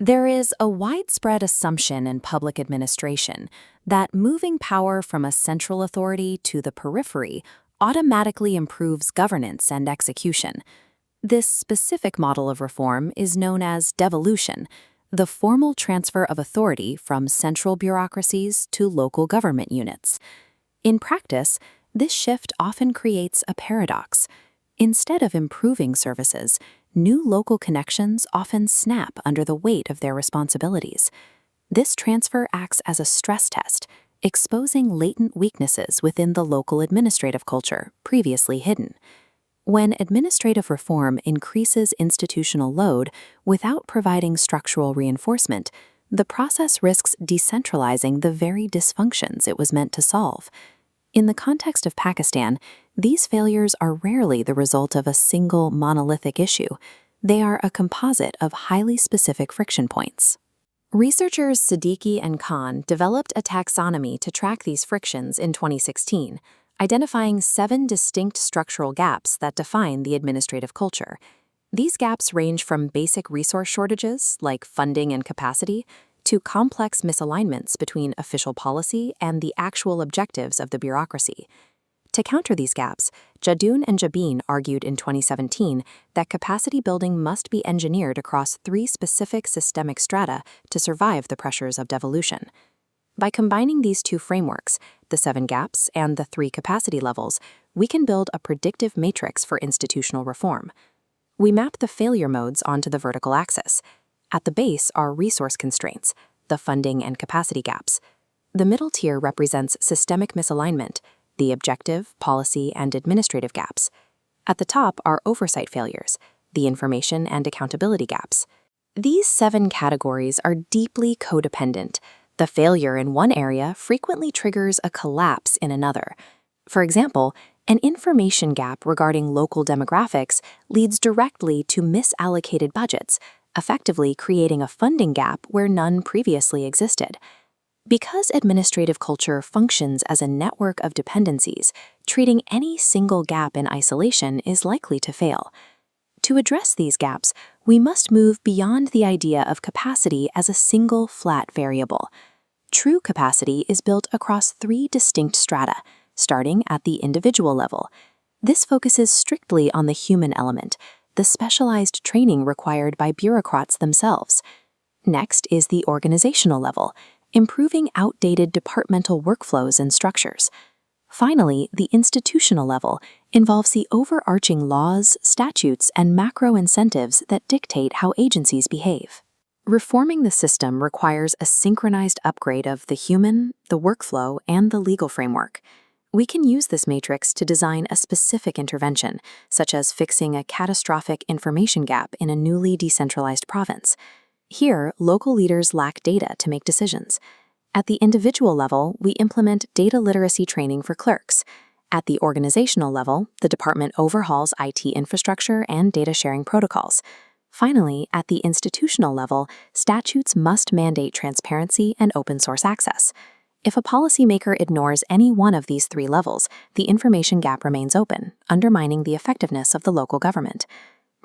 There is a widespread assumption in public administration that moving power from a central authority to the periphery automatically improves governance and execution. This specific model of reform is known as devolution, the formal transfer of authority from central bureaucracies to local government units. In practice, this shift often creates a paradox. Instead of improving services, new local connections often snap under the weight of their responsibilities. This transfer acts as a stress test, exposing latent weaknesses within the local administrative culture previously hidden. When administrative reform increases institutional load without providing structural reinforcement, the process risks decentralizing the very dysfunctions it was meant to solve. In the context of Pakistan, these failures are rarely the result of a single monolithic issue. They are a composite of highly specific friction points. Researchers Siddiqui and Khan developed a taxonomy to track these frictions in 2016, identifying 7 distinct structural gaps that define the administrative culture. These gaps range from basic resource shortages, like funding and capacity, to complex misalignments between official policy and the actual objectives of the bureaucracy. To counter these gaps, Jadun and Jabin argued in 2017 that capacity building must be engineered across 3 specific systemic strata to survive the pressures of devolution. By combining these 2 frameworks, the 7 gaps and the 3 capacity levels, we can build a predictive matrix for institutional reform. We map the failure modes onto the vertical axis. At the base are resource constraints, the funding and capacity gaps. The middle tier represents systemic misalignment, the objective, policy, and administrative gaps. At the top are oversight failures, the information and accountability gaps. These 7 categories are deeply codependent. The failure in one area frequently triggers a collapse in another. For example, an information gap regarding local demographics leads directly to misallocated budgets, effectively creating a funding gap where none previously existed. Because administrative culture functions as a network of dependencies, treating any single gap in isolation is likely to fail. To address these gaps, we must move beyond the idea of capacity as a single flat variable. True capacity is built across 3 distinct strata, starting at the individual level. This focuses strictly on the human element, the specialized training required by bureaucrats themselves. Next is the organizational level, improving outdated departmental workflows and structures. Finally, the institutional level involves the overarching laws, statutes, and macro incentives that dictate how agencies behave. Reforming the system requires a synchronized upgrade of the human, the workflow, and the legal framework. We can use this matrix to design a specific intervention, such as fixing a catastrophic information gap in a newly decentralized province. Here, local leaders lack data to make decisions. At the individual level, we implement data literacy training for clerks. At the organizational level, the department overhauls IT infrastructure and data sharing protocols. Finally, at the institutional level, statutes must mandate transparency and open source access. If a policymaker ignores any one of these 3 levels, the information gap remains open, undermining the effectiveness of the local government.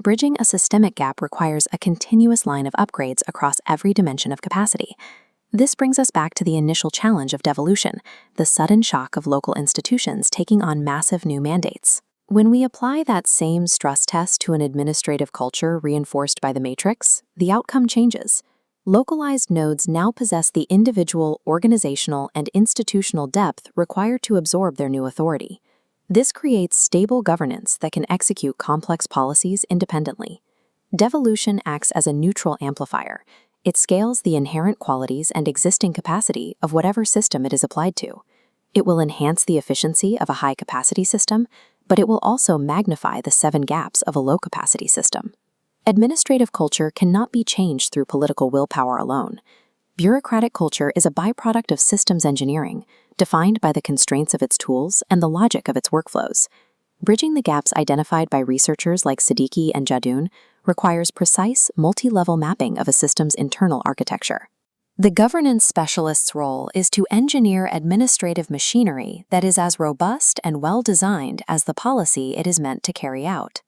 Bridging a systemic gap requires a continuous line of upgrades across every dimension of capacity. This brings us back to the initial challenge of devolution, the sudden shock of local institutions taking on massive new mandates. When we apply that same stress test to an administrative culture reinforced by the matrix, the outcome changes. Localized nodes now possess the individual, organizational, and institutional depth required to absorb their new authority. This creates stable governance that can execute complex policies independently. Devolution acts as a neutral amplifier. It scales the inherent qualities and existing capacity of whatever system it is applied to. It will enhance the efficiency of a high-capacity system, but it will also magnify the 7 gaps of a low-capacity system. Administrative culture cannot be changed through political willpower alone. Bureaucratic culture is a byproduct of systems engineering, defined by the constraints of its tools and the logic of its workflows. Bridging the gaps identified by researchers like Siddiqui and Jadun requires precise, multi-level mapping of a system's internal architecture. The governance specialist's role is to engineer administrative machinery that is as robust and well-designed as the policy it is meant to carry out.